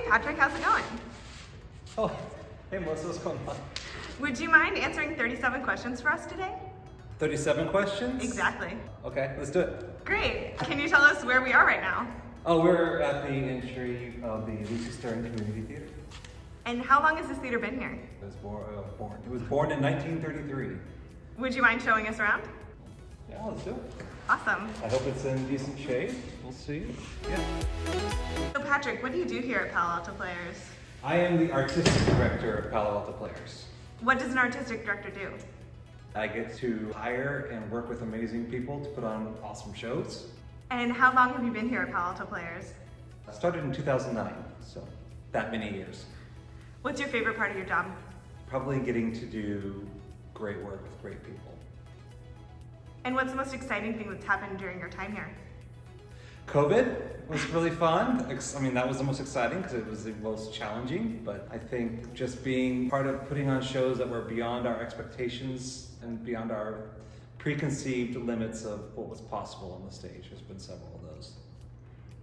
Patrick, how's it going? Oh, hey Melissa, what's going on? Would you mind answering 37 questions for us today? 37 questions? Exactly. Okay, let's do it. Great. Can you tell us where we are right now? Oh, we're at the entry of the Lucy Stern Community Theater. And how long has this theater been here? It was born in 1933. Would you mind showing us around? Yeah, let's do it. Awesome. I hope it's in decent shape. We'll see. Yeah. So Patrick, what do you do here at Palo Alto Players? I am the artistic director of Palo Alto Players. What does an artistic director do? I get to hire and work with amazing people to put on awesome shows. And how long have you been here at Palo Alto Players? I started in 2009, so that many years. What's your favorite part of your job? Probably getting to do great work with great people. And what's the most exciting thing that's happened during your time here? COVID was really fun. I mean, that was the most exciting because it was the most challenging, but I think just being part of putting on shows that were beyond our expectations and beyond our preconceived limits of what was possible on the stage. There's been several of those.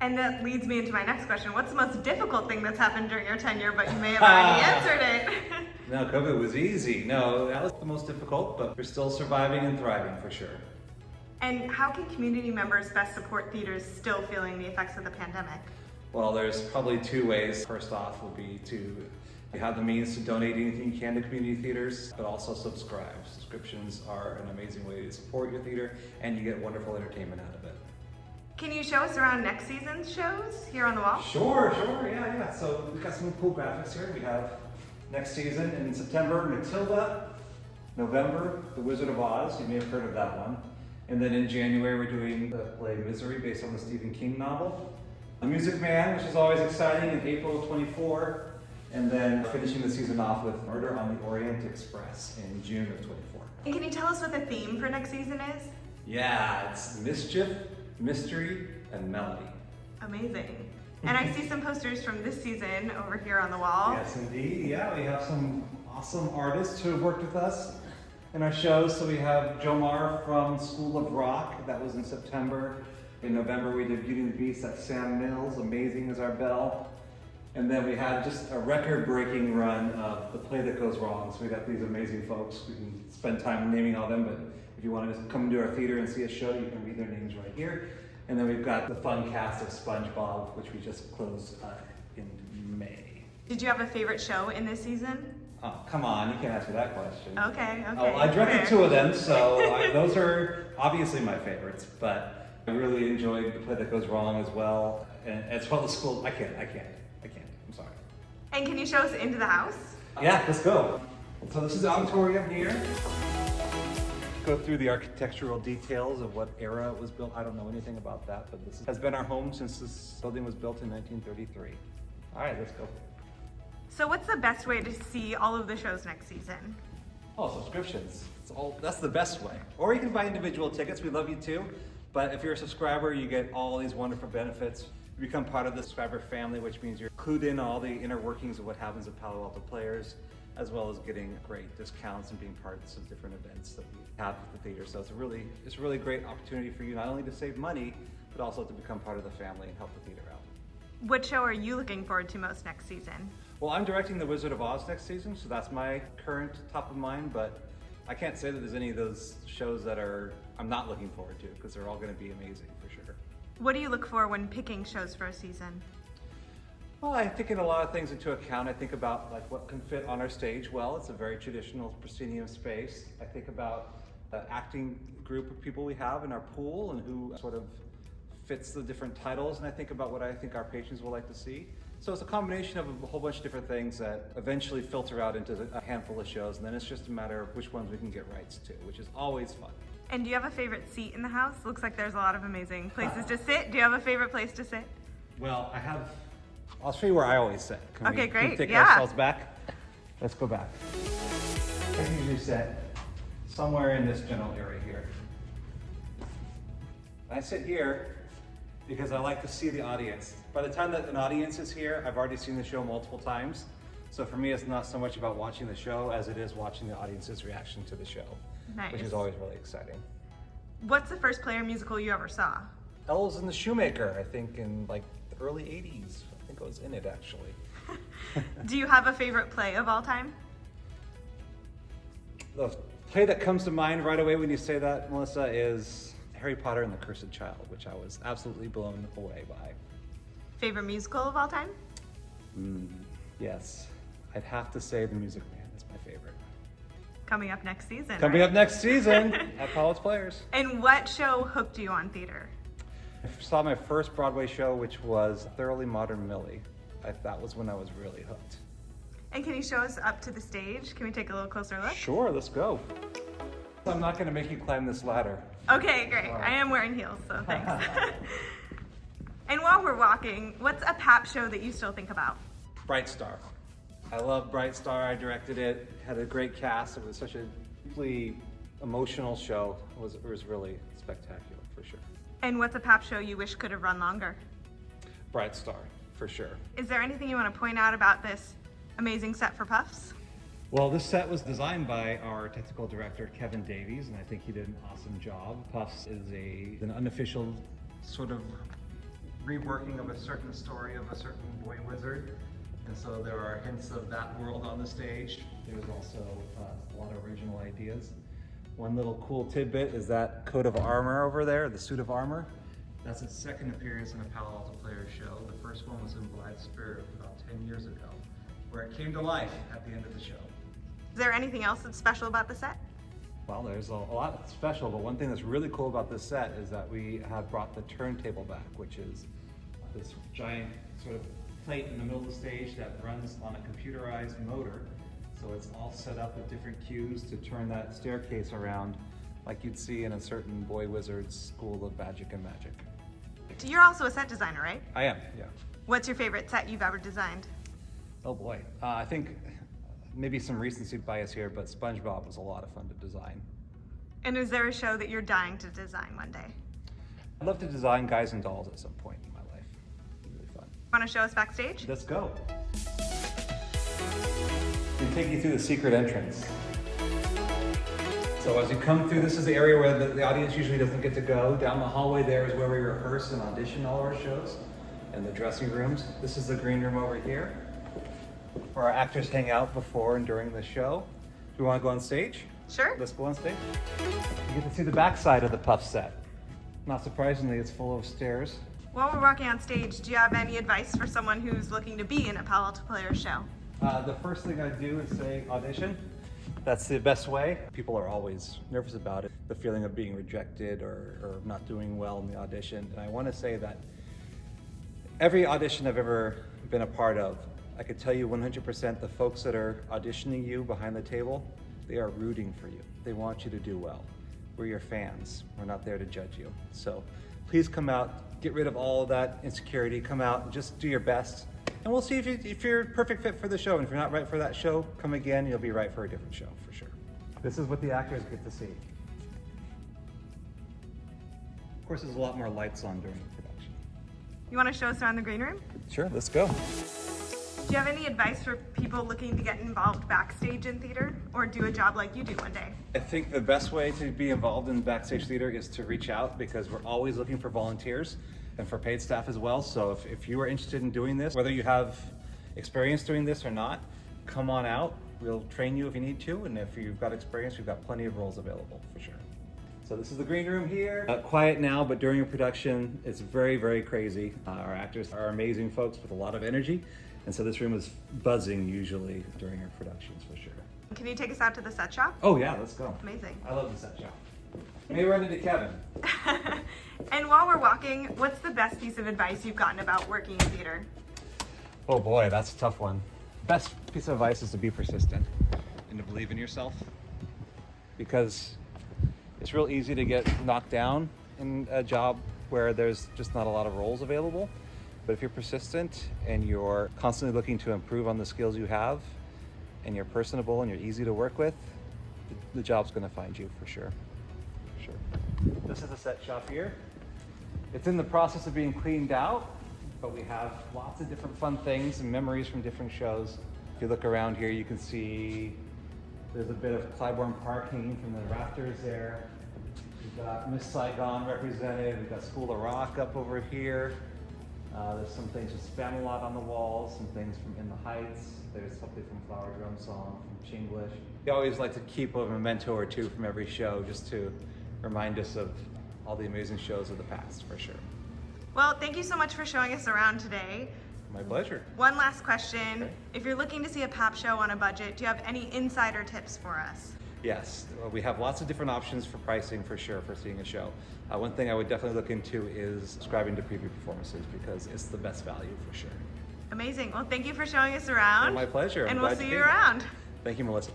And that leads me into my next question. What's the most difficult thing that's happened during your tenure, but you may have already answered it? No, COVID was easy. No, that was the most difficult, but we're still surviving and thriving for sure. And how can community members best support theaters still feeling the effects of the pandemic? Well, there's probably two ways. First off would be to have the means to donate anything you can to community theaters, but also subscribe. Subscriptions are an amazing way to support your theater, and you get wonderful entertainment out of it. Can you show us around next season's shows here on the wall? Sure, yeah. So we've got some cool graphics here. We have next season in September, Matilda. November, The Wizard of Oz. You may have heard of that one. And then in January, we're doing the play Misery based on the Stephen King novel. The Music Man, which is always exciting, in April of 24. And then finishing the season off with Murder on the Orient Express in June of 24. And can you tell us what the theme for next season is? Yeah, it's mischief, mystery, and melody. Amazing. And I see some posters from this season over here on the wall. Yes, indeed. Yeah, we have some awesome artists who have worked with us in our shows. So we have Jomar from School of Rock, that was in September. In November we did Beauty and the Beast, that's Sam Mills, amazing as our Belle. And then we had just a record-breaking run of The Play That Goes Wrong. So we got these amazing folks. We can spend time naming all them, but if you want to just come to our theater and see a show, you can read their names right here. And then we've got the fun cast of SpongeBob, which we just closed in May. Did you have a favorite show in this season? Oh, come on, you can't ask me that question. Okay. Oh, I directed two of them, so those are obviously my favorites, but I really enjoyed The Play That Goes Wrong as well, and as well as School. I can't, I'm sorry. And can you show us into the house? Yeah, let's go. So this is the auditorium here. Go through the architectural details of what era it was built. I don't know anything about that, but this has been our home since this building was built in 1933. All right, let's go. So what's the best way to see all of the shows next season? Oh, subscriptions. That's the best way. Or you can buy individual tickets. We love you too. But if you're a subscriber, you get all these wonderful benefits. You become part of the subscriber family, which means you're clued in on all the inner workings of what happens at Palo Alto Players, as well as getting great discounts and being part of some different events that we have at the theater. So it's a really great opportunity for you not only to save money, but also to become part of the family and help the theater out. What show are you looking forward to most next season? Well, I'm directing The Wizard of Oz next season, so that's my current top of mind, but I can't say that there's any of those shows that I'm not looking forward to, because they're all going to be amazing for sure. What do you look for when picking shows for a season? Well, I take in a lot of things into account. I think about like what can fit on our stage well. It's a very traditional proscenium space. I think about the acting group of people we have in our pool and who sort of fits the different titles, and I think about what I think our patrons will like to see. So it's a combination of a whole bunch of different things that eventually filter out into a handful of shows, and then it's just a matter of which ones we can get rights to, which is always fun. And do you have a favorite seat in the house? Looks like there's a lot of amazing places to sit. Do you have a favorite place to sit? Well, I'll show you where I always sit. Can we great. take Yeah. ourselves back? Let's go back. I usually sit somewhere in this general area here. I sit here because I like to see the audience. By the time that an audience is here, I've already seen the show multiple times. So for me, it's not so much about watching the show as it is watching the audience's reaction to the show, Nice. which is always really exciting. What's the first Player musical you ever saw? Elves and the Shoemaker, I think in like the early 80s. I think I was in it actually. Do you have a favorite play of all time? The play that comes to mind right away when you say that, Melissa, is Harry Potter and the Cursed Child, which I was absolutely blown away by. Favorite musical of all time? Yes, I'd have to say The Music Man is my favorite. Coming up next season. Coming right? up next season at Palo Alto Players. And what show hooked you on theater? I saw my first Broadway show, which was Thoroughly Modern Millie. That was when I was really hooked. And can you show us up to the stage? Can we take a little closer look? Sure, let's go. I'm not going to make you climb this ladder. Okay, great. I am wearing heels, so thanks. And while we're walking, what's a PAP show that you still think about? Bright Star. I love Bright Star. I directed it. Had a great cast. It was such a deeply emotional show. It was really spectacular, for sure. And what's a PAP show you wish could have run longer? Bright Star, for sure. Is there anything you want to point out about this amazing set for Puffs? Well, this set was designed by our technical director, Kevin Davies, and I think he did an awesome job. Puffs is an unofficial sort of reworking of a certain story of a certain boy wizard. And so there are hints of that world on the stage. There's also a lot of original ideas. One little cool tidbit is that coat of armor over there, the suit of armor. That's its second appearance in a Palo Alto Players show. The first one was in Blithe Spirit about 10 years ago, where it came to life at the end of the show. Is there anything else that's special about the set? Well, there's a lot that's special, but one thing that's really cool about this set is that we have brought the turntable back, which is this giant sort of plate in the middle of the stage that runs on a computerized motor. So it's all set up with different cues to turn that staircase around like you'd see in a certain boy wizard's school of magic and magic. You're also a set designer, right? I am, yeah. What's your favorite set you've ever designed? Oh boy, I think maybe some recency bias here, but SpongeBob was a lot of fun to design. And is there a show that you're dying to design one day? I'd love to design Guys and Dolls at some point in my life. It'd be really fun. Want to show us backstage? Let's go. We'll take you through the secret entrance. So as you come through, this is the area where the audience usually doesn't get to go. Down the hallway there is where we rehearse and audition all of our shows, and the dressing rooms. This is the green room over here, where our actors hang out before and during the show. Do you want to go on stage? Sure. Let's go on stage. You get to see the backside of the Puff set. Not surprisingly, it's full of stairs. While we're walking on stage, do you have any advice for someone who's looking to be in a Palo Alto Players show? The first thing I do is say audition. That's the best way. People are always nervous about it, the feeling of being rejected or not doing well in the audition. And I want to say that every audition I've ever been a part of, I could tell you 100% the folks that are auditioning you behind the table, they are rooting for you. They want you to do well. We're your fans. We're not there to judge you. So please come out, get rid of all of that insecurity, come out and just do your best. And we'll see if you're a perfect fit for the show. And if you're not right for that show, come again, you'll be right for a different show, for sure. This is what the actors get to see. Of course, there's a lot more lights on during the production. You want to show us around the green room? Sure, let's go. Do you have any advice for people looking to get involved backstage in theater or do a job like you do one day? I think the best way to be involved in backstage theater is to reach out, because we're always looking for volunteers and for paid staff as well. So if you are interested in doing this, whether you have experience doing this or not, come on out. We'll train you if you need to, and if you've got experience, we've got plenty of roles available for sure. So this is the green room here. Quiet now, but during a production, it's very, very crazy. Our actors are amazing folks with a lot of energy, and so this room is buzzing usually during our productions for sure. Can you take us out to the set shop? Oh yeah, let's go. Amazing. I love the set shop. Maybe run into Kevin. And while we're walking, what's the best piece of advice you've gotten about working in theater? Oh boy, that's a tough one. Best piece of advice is to be persistent and to believe in yourself, because it's real easy to get knocked down in a job where there's just not a lot of roles available. But if you're persistent and you're constantly looking to improve on the skills you have, and you're personable and you're easy to work with, the job's going to find you for sure. For sure. This is the set shop here. It's in the process of being cleaned out, but we have lots of different fun things and memories from different shows. If you look around here, you can see there's a bit of Clybourne Park hanging from the rafters there. We've got Miss Saigon represented. We've got School of Rock up over here. There's some things with Spamalot on the walls, some things from In the Heights. There's something from Flower Drum Song, from Chinglish. We always like to keep a memento or two from every show just to remind us of all the amazing shows of the past, for sure. Well, thank you so much for showing us around today. My pleasure. One last question. Okay. If you're looking to see a PAP show on a budget, do you have any insider tips for us? Yes, we have lots of different options for pricing for sure for seeing a show. One thing I would definitely look into is subscribing to preview performances because it's the best value for sure. Amazing. Well, thank you for showing us around. My pleasure. And I'm we'll glad see to you be here. around. Thank you, Melissa.